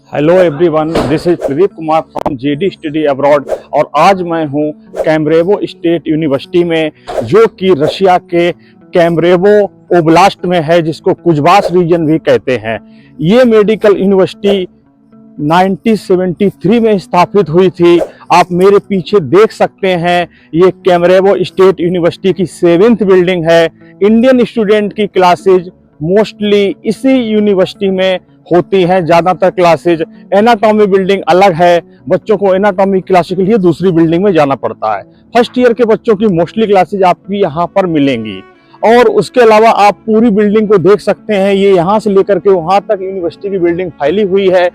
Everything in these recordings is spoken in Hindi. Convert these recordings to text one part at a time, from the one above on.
Hello everyone, this is Pradeep Kumar from JD study abroad. और आज मैं हूं कैमरेवो स्टेट यूनिवर्सिटी में, जो कि रशिया के कैमरेवो ओब्लास्ट में है, जिसको कुजबास रीजन भी कहते हैं। ये मेडिकल यूनिवर्सिटी 1973 में स्थापित हुई थी। आप मेरे पीछे देख सकते हैं, ये कैमरेवो स्टेट यूनिवर्सिटी की 7th बिल्डिंग है। इंडियन स्टूडेंट की क्लासेज मोस्टली इसी यूनिवर्सिटी में होती हैं, ज़्यादातर क्लासेज। एनाटॉमी बिल्डिंग अलग है, बच्चों को एनाटॉमी क्लासेज के लिए दूसरी बिल्डिंग में जाना पड़ता है। फर्स्ट ईयर के बच्चों की मोस्टली क्लासेज आपको यहाँ पर मिलेंगी। और उसके अलावा आप पूरी बिल्डिंग को देख सकते हैं, ये यहाँ से लेकर के वहाँ तक यूनिवर्सिटी की बिल्डिंग फैली हुई है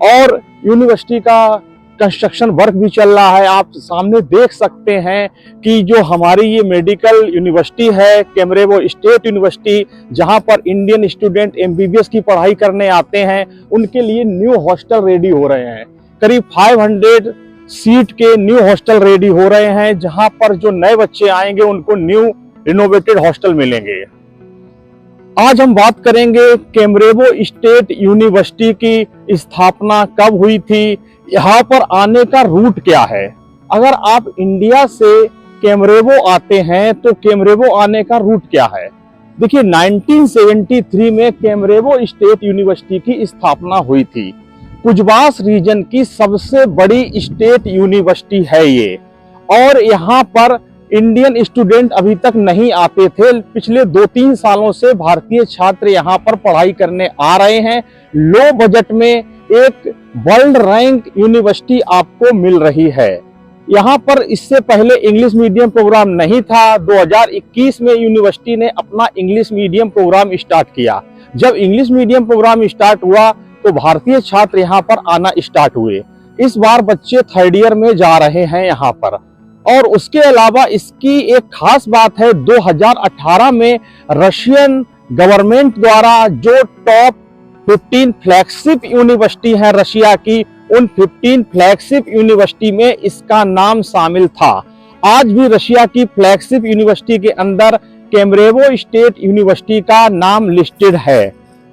और यूनिवर्सिटी का कंस्ट्रक्शन वर्क भी चल रहा है। आप सामने देख सकते हैं कि जो हमारी ये मेडिकल यूनिवर्सिटी है, कैमरेवो स्टेट यूनिवर्सिटी, जहां पर इंडियन स्टूडेंट एमबीबीएस की पढ़ाई करने आते हैं, उनके लिए न्यू हॉस्टल रेडी हो रहे हैं। करीब 500 सीट के न्यू हॉस्टल रेडी हो रहे हैं, जहां पर जो नए बच्चे आएंगे उनको न्यू रिनोवेटेड हॉस्टल मिलेंगे। आज हम बात करेंगे कैमरेवो स्टेट यूनिवर्सिटी की स्थापना कब हुई थी, यहाँ पर आने का रूट क्या है। अगर आप इंडिया से कैमरेवो आते हैं तो कैमरेवो आने का रूट क्या है। देखिए, 1973 में कैमरेवो स्टेट यूनिवर्सिटी की स्थापना हुई थी। कुजबास रीजन की सबसे बड़ी स्टेट यूनिवर्सिटी है ये, और यहाँ पर इंडियन स्टूडेंट अभी तक नहीं आते थे। पिछले 2-3 सालों से भारतीय छात्र यहाँ पर पढ़ाई करने आ रहे हैं। लो बजट में एक वर्ल्ड रैंक यूनिवर्सिटी आपको मिल रही है। यहाँ पर इससे पहले इंग्लिश मीडियम प्रोग्राम नहीं था। 2021 में यूनिवर्सिटी ने अपना इंग्लिश मीडियम प्रोग्राम स्टार्ट किया। जब इंग्लिश मीडियम प्रोग्राम स्टार्ट हुआ तो भारतीय छात्र यहाँ पर आना स्टार्ट हुए। इस बार बच्चे 3rd ईयर में जा रहे हैं यहाँ पर। और उसके अलावा इसकी एक खास बात है, 2018 में रशियन गवर्नमेंट द्वारा जो टॉप 15 फ्लैगशिप यूनिवर्सिटी है रशिया की, उन 15 फ्लैगशिप यूनिवर्सिटी में इसका नाम शामिल था। आज भी रशिया की फ्लैगशिप यूनिवर्सिटी के अंदर कैमरेवो स्टेट यूनिवर्सिटी का नाम लिस्टेड है।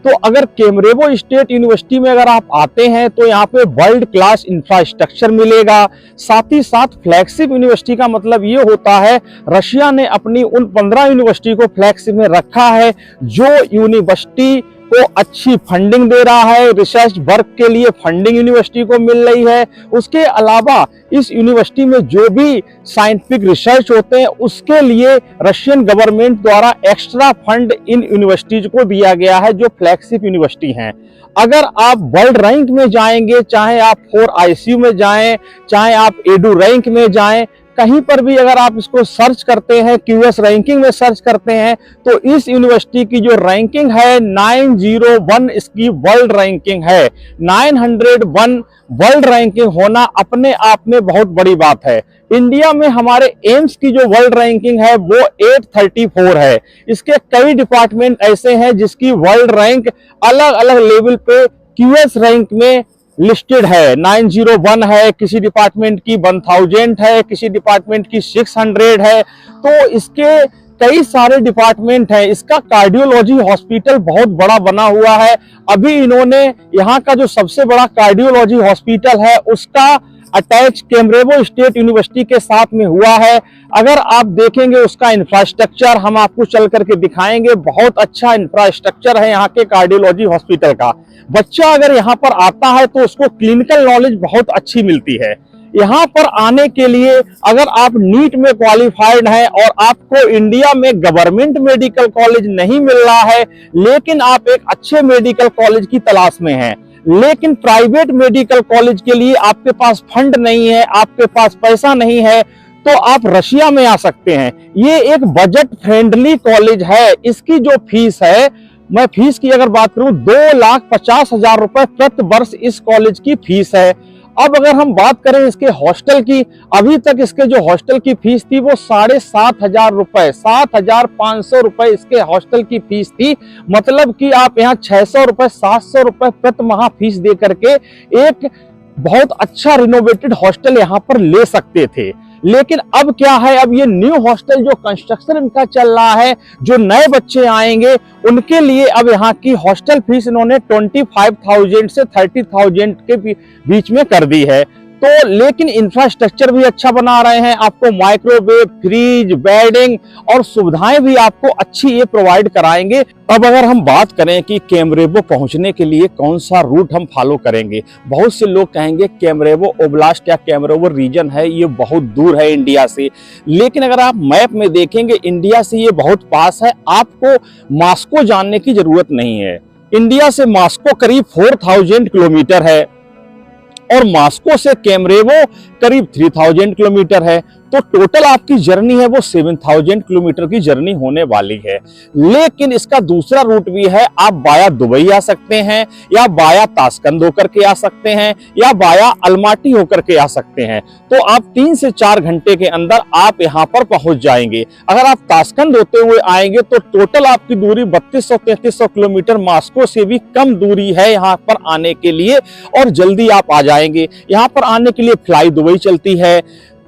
तो अगर कैमरेवो स्टेट यूनिवर्सिटी में अगर आप आते हैं तो यहाँ पे वर्ल्ड क्लास इंफ्रास्ट्रक्चर मिलेगा। साथ ही साथ फ्लैगशिप यूनिवर्सिटी का मतलब ये होता है, रशिया ने अपनी उन 15 यूनिवर्सिटी को फ्लैगशिप में रखा है, जो यूनिवर्सिटी को अच्छी फंडिंग दे रहा है। रिसर्च वर्क के लिए फंडिंग यूनिवर्सिटी को मिल रही है। उसके अलावा इस यूनिवर्सिटी में जो भी साइंटिफिक रिसर्च होते हैं, उसके लिए रशियन गवर्नमेंट द्वारा एक्स्ट्रा फंड इन यूनिवर्सिटीज को दिया गया है, जो फ्लैगशिप यूनिवर्सिटी हैं। अगर आप वर्ल्ड रैंक में जाएंगे, चाहे आप 4 ICU में जाएं, चाहे आप एडू रैंक में जाएं, कहीं पर भी अगर आप इसको सर्च करते हैं, QS रैंकिंग में सर्च करते हैं, तो इस यूनिवर्सिटी की जो रैंकिंग है 901 इसकी वर्ल्ड रैंकिंग है। 901 वर्ल्ड रैंकिंग होना अपने आप में बहुत बड़ी बात है। इंडिया में हमारे एम्स की जो वर्ल्ड रैंकिंग है वो 834 है। इसके कई डिपार्टमेंट ऐसे हैं जिसकी वर्ल्ड रैंक अलग अलग लेवल पे QS रैंक में लिस्टेड है। 901 है, किसी डिपार्टमेंट की 1000 है, किसी डिपार्टमेंट की 600 है। तो इसके कई सारे डिपार्टमेंट हैं। इसका कार्डियोलॉजी हॉस्पिटल बहुत बड़ा बना हुआ है। अभी इन्होंने यहाँ का जो सबसे बड़ा कार्डियोलॉजी हॉस्पिटल है उसका अटैच कैमरेवो स्टेट यूनिवर्सिटी के साथ में हुआ है। अगर आप देखेंगे उसका इंफ्रास्ट्रक्चर, हम आपको चल करके दिखाएंगे, बहुत अच्छा इंफ्रास्ट्रक्चर है यहाँ के कार्डियोलॉजी हॉस्पिटल का। बच्चा अगर यहाँ पर आता है तो उसको क्लिनिकल नॉलेज बहुत अच्छी मिलती है। यहाँ पर आने के लिए अगर आप नीट में क्वालिफाइड हैं और आपको इंडिया में गवर्नमेंट मेडिकल कॉलेज नहीं मिल रहा है, लेकिन आप एक अच्छे मेडिकल कॉलेज की तलाश में हैं, लेकिन प्राइवेट मेडिकल कॉलेज के लिए आपके पास फंड नहीं है, आपके पास पैसा नहीं है, तो आप रशिया में आ सकते हैं। ये एक बजट फ्रेंडली कॉलेज है। इसकी जो फीस है, मैं फीस की अगर बात करूं, 2,50,000 रुपए प्रति वर्ष इस कॉलेज की फीस है। अब अगर हम बात करें इसके हॉस्टल की, अभी तक इसके जो हॉस्टल की फीस थी वो 7,500 रुपए, 7,500 रुपए इसके हॉस्टल की फीस थी। मतलब कि आप यहाँ 600 रुपए, 700 रुपए प्रति माह फीस दे करके एक बहुत अच्छा रिनोवेटेड हॉस्टल यहाँ पर ले सकते थे। लेकिन अब क्या है, अब ये न्यू हॉस्टल जो कंस्ट्रक्शन इनका चल रहा है, जो नए बच्चे आएंगे उनके लिए अब यहाँ की हॉस्टल फीस इन्होंने 25,000 से 30,000 के बीच में कर दी है। तो लेकिन इंफ्रास्ट्रक्चर भी अच्छा बना रहे हैं, आपको माइक्रोवेव, फ्रिज, बेडिंग और सुविधाएं भी आपको अच्छी ये प्रोवाइड कराएंगे। अब अगर हम बात करें कि केमरेबो पहुंचने के लिए कौन सा रूट हम फॉलो करेंगे, बहुत से लोग कहेंगे केमरेबो ओब्लास्ट या केमरेबो रीजन है, ये बहुत दूर है इंडिया से। लेकिन अगर आप मैप में देखेंगे इंडिया से ये बहुत पास है, आपको मॉस्को जानने की जरूरत नहीं है। इंडिया से मॉस्को करीब 4,000 किलोमीटर है और मॉस्को से केमरेबो करीब 3,000 किलोमीटर है। तो टोटल आपकी जर्नी है वो 7,000 किलोमीटर की जर्नी होने वाली है। लेकिन इसका दूसरा रूट भी है, आप बाया दुबई आ सकते हैं, या बाया ताशकंद होकर के आ सकते हैं, या बाया अलमाटी होकर के आ सकते हैं। तो आप 3 से 4 घंटे के अंदर आप यहाँ पर पहुंच जाएंगे। अगर आप ताशकंद होते हुए आएंगे तो टोटल आपकी दूरी 3200-3300 किलोमीटर मॉस्को से भी कम दूरी है यहाँ पर आने के लिए, और जल्दी आप आ जाएंगे। यहाँ पर आने के लिए फ्लाई दुबई चलती है,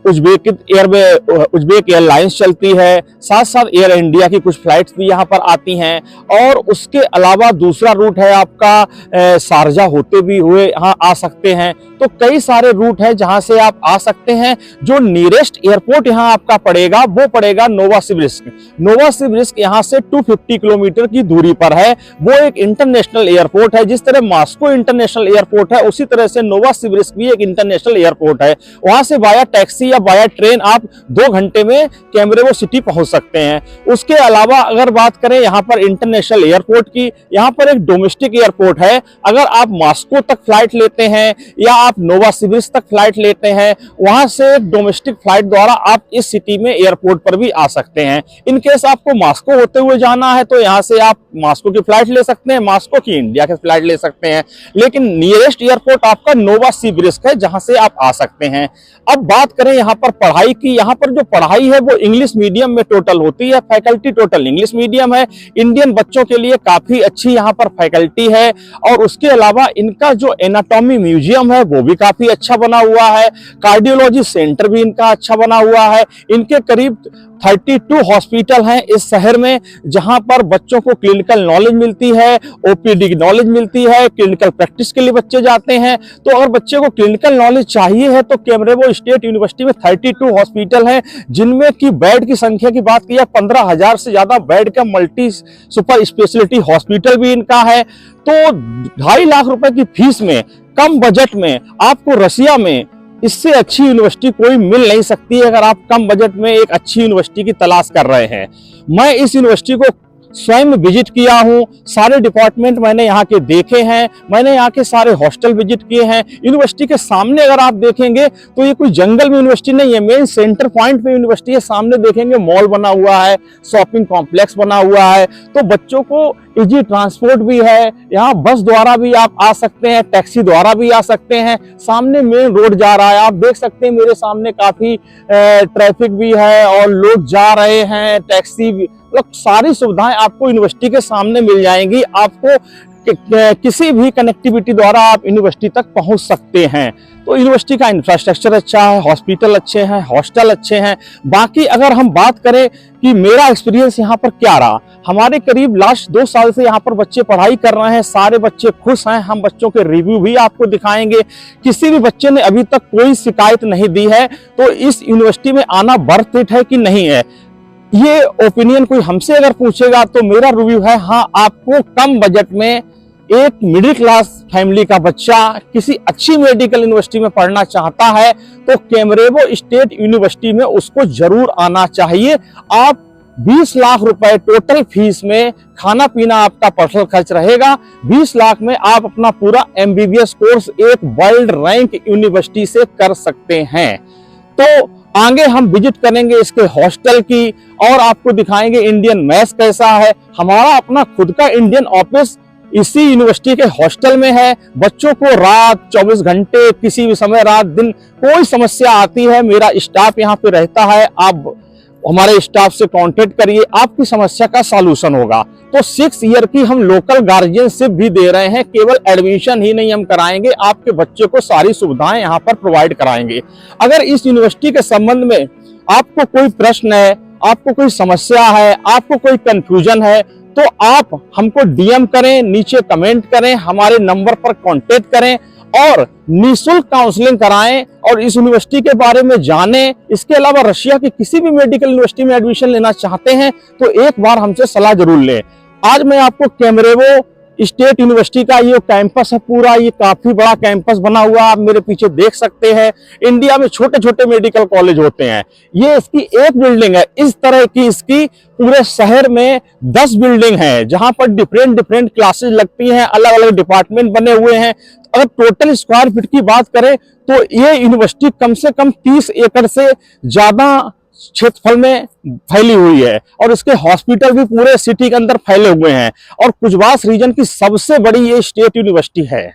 उज्बेक एयरलाइंस चलती है, साथ साथ एयर इंडिया की कुछ फ्लाइट्स भी यहाँ पर आती हैं। और उसके अलावा दूसरा रूट है आपका शारजा होते भी हुए यहाँ आ सकते हैं। तो कई सारे रूट हैं जहाँ से आप आ सकते हैं। जो नियरेस्ट एयरपोर्ट यहाँ आपका पड़ेगा वो पड़ेगा नोवासिबिर्स्क। नोवासिबिर्स्क यहाँ से 250 किलोमीटर की दूरी पर है। वो एक इंटरनेशनल एयरपोर्ट है। जिस तरह मॉस्को इंटरनेशनल एयरपोर्ट है, उसी तरह से नोवासिबिर्स्क भी एक इंटरनेशनल एयरपोर्ट है। वहां से बाया टैक्सी या बाया ट्रेन आप 2 घंटे में केमरेबो सिटी पहुंच सकते हैं। उसके अलावा अगर बात करें यहाँ पर इंटरनेशनल एयरपोर्ट की, यहाँ पर एक डोमेस्टिक एयरपोर्ट है। अगर आप मॉस्को तक फ्लाइट लेते हैं या आप नोवासिबिर्स्क तक फ्लाइट लेते हैं, वहां से एक डोमेस्टिक फ्लाइट द्वारा आप इस सिटी में एयरपोर्ट पर भी आ सकते हैं। इन केस आपको मॉस्को होते हुए जाना है तो यहाँ से आप मॉस्को की फ्लाइट ले सकते हैं, मॉस्को की इंडिया की फ्लाइट ले सकते हैं। लेकिन नियरेस्ट एयरपोर्ट आपका नोवासिबिर्स्क है जहां से आप आ सकते हैं। अब बात करें यहाँ पर पढ़ाई की, यहाँ पर जो पढ़ाई है वो इंग्लिश मीडियम में टोटल होती है। फैकल्टी टोटल इंग्लिश मीडियम है। इंडियन बच्चों के लिए काफी अच्छी यहाँ पर फैकल्टी है। और उसके अलावा इनका जो एनाटॉमी म्यूजियम है वो भी काफी अच्छा बना हुआ है। कार्डियोलॉजी सेंटर भी इनका अच्छा बना हुआ है। इनके करीब 32 हॉस्पिटल हैं इस शहर में, जहां पर बच्चों को क्लिनिकल नॉलेज मिलती है, ओपीडी की नॉलेज मिलती है, क्लिनिकल प्रैक्टिस के लिए बच्चे जाते हैं। तो अगर बच्चे को क्लिनिकल नॉलेज चाहिए है तो केमरेबो स्टेट यूनिवर्सिटी में 32 हॉस्पिटल हैं, जिनमें की बेड की संख्या की बात की है 15,000 से ज्यादा बेड का मल्टी सुपर स्पेशलिटी हॉस्पिटल भी इनका है। तो 2.5 लाख रुपए की फीस में, कम बजट में आपको रसिया में इससे अच्छी यूनिवर्सिटी कोई मिल नहीं सकती है। अगर आप कम बजट में एक अच्छी यूनिवर्सिटी की तलाश कर रहे हैं, मैं इस यूनिवर्सिटी को स्वयं विजिट किया हूं। सारे डिपार्टमेंट मैंने यहाँ के देखे हैं, मैंने यहाँ के सारे हॉस्टल विजिट किए हैं। यूनिवर्सिटी के सामने अगर आप देखेंगे तो ये कोई जंगल में यूनिवर्सिटी नहीं है, मेन सेंटर पॉइंट पे यूनिवर्सिटी है। सामने देखेंगे मॉल बना हुआ है, शॉपिंग कॉम्प्लेक्स बना हुआ है। तो बच्चों को इजी ट्रांसपोर्ट भी है। यहाँ बस द्वारा भी आप आ सकते हैं, टैक्सी द्वारा भी आ सकते हैं। सामने मेन रोड जा रहा है, आप देख सकते हैं मेरे सामने काफी ट्रैफिक भी है और लोग जा रहे हैं, टैक्सी भी, मतलब सारी सुविधाएं आपको यूनिवर्सिटी के सामने मिल जाएंगी। आपको किसी भी कनेक्टिविटी द्वारा आप यूनिवर्सिटी तक पहुंच सकते हैं। तो यूनिवर्सिटी का इंफ्रास्ट्रक्चर अच्छा है, हॉस्पिटल अच्छे हैं, हॉस्टल अच्छे हैं। बाकी अगर हम बात करें कि मेरा एक्सपीरियंस यहाँ पर क्या रहा, हमारे करीब लास्ट 2 साल से यहाँ पर बच्चे पढ़ाई कर रहे हैं, सारे बच्चे खुश हैं। हम बच्चों के रिव्यू भी आपको दिखाएंगे। किसी भी बच्चे ने अभी तक कोई शिकायत नहीं दी है। तो इस यूनिवर्सिटी में आना वर्थ इट है कि नहीं है, ये ओपिनियन कोई हमसे अगर पूछेगा तो मेरा रिव्यू है हाँ, आपको कम बजट में एक मिडिल क्लास फैमिली का बच्चा किसी अच्छी मेडिकल यूनिवर्सिटी में पढ़ना चाहता है तो केमरेबो स्टेट यूनिवर्सिटी में उसको जरूर आना चाहिए। आप 20 लाख रुपए टोटल फीस में, खाना पीना आपका पर्सनल खर्च रहेगा। 20 लाख में आप अपना पूरा MBBS कोर्स एक वर्ल्ड रैंक यूनिवर्सिटी से कर सकते हैं। तो आगे हम विजिट करेंगे इसके हॉस्टल की और आपको दिखाएंगे इंडियन मेस कैसा है। हमारा अपना खुद का इंडियन ऑफिस इसी यूनिवर्सिटी के हॉस्टल में है। बच्चों को रात 24 घंटे किसी भी समय, रात दिन, कोई समस्या आती है, मेरा स्टाफ यहाँ पे रहता है। आप हमारे स्टाफ से कांटेक्ट करिए, आपकी समस्या का सॉल्यूशन होगा। तो 6 ईयर की हम लोकल गार्जियनशिप भी दे रहे हैं, केवल एडमिशन ही नहीं हम कराएंगे, आपके बच्चे को सारी सुविधाएं यहाँ पर प्रोवाइड कराएंगे। अगर इस यूनिवर्सिटी के संबंध में आपको कोई प्रश्न है, आपको कोई समस्या है, आपको कोई कंफ्यूजन है, तो आप हमको डीएम करें, नीचे कमेंट करें, हमारे नंबर पर कांटेक्ट करें और निःशुल्क काउंसलिंग कराएं और इस यूनिवर्सिटी के बारे में जानें। इसके अलावा रशिया की किसी भी मेडिकल यूनिवर्सिटी में एडमिशन लेना चाहते हैं तो एक बार हमसे सलाह जरूर लें। आज मैं आपको केमरेवो स्टेट यूनिवर्सिटी का ये कैंपस है पूरा, ये काफी बड़ा कैंपस बना हुआ, आप मेरे पीछे देख सकते हैं। इंडिया में छोटे छोटे मेडिकल कॉलेज होते हैं, ये इसकी एक बिल्डिंग है। इस तरह की इसकी पूरे शहर में 10 बिल्डिंग है, जहां पर डिफरेंट क्लासेस लगती हैं, अलग अलग डिपार्टमेंट बने हुए हैं। अगर टोटल स्क्वायर फीट की बात करें तो ये यूनिवर्सिटी कम से कम 30 एकड़ से ज्यादा क्षेत्रफल में फैली हुई है और इसके हॉस्पिटल भी पूरे सिटी के अंदर फैले हुए हैं और कुजवास रीजन की सबसे बड़ी ये स्टेट यूनिवर्सिटी है।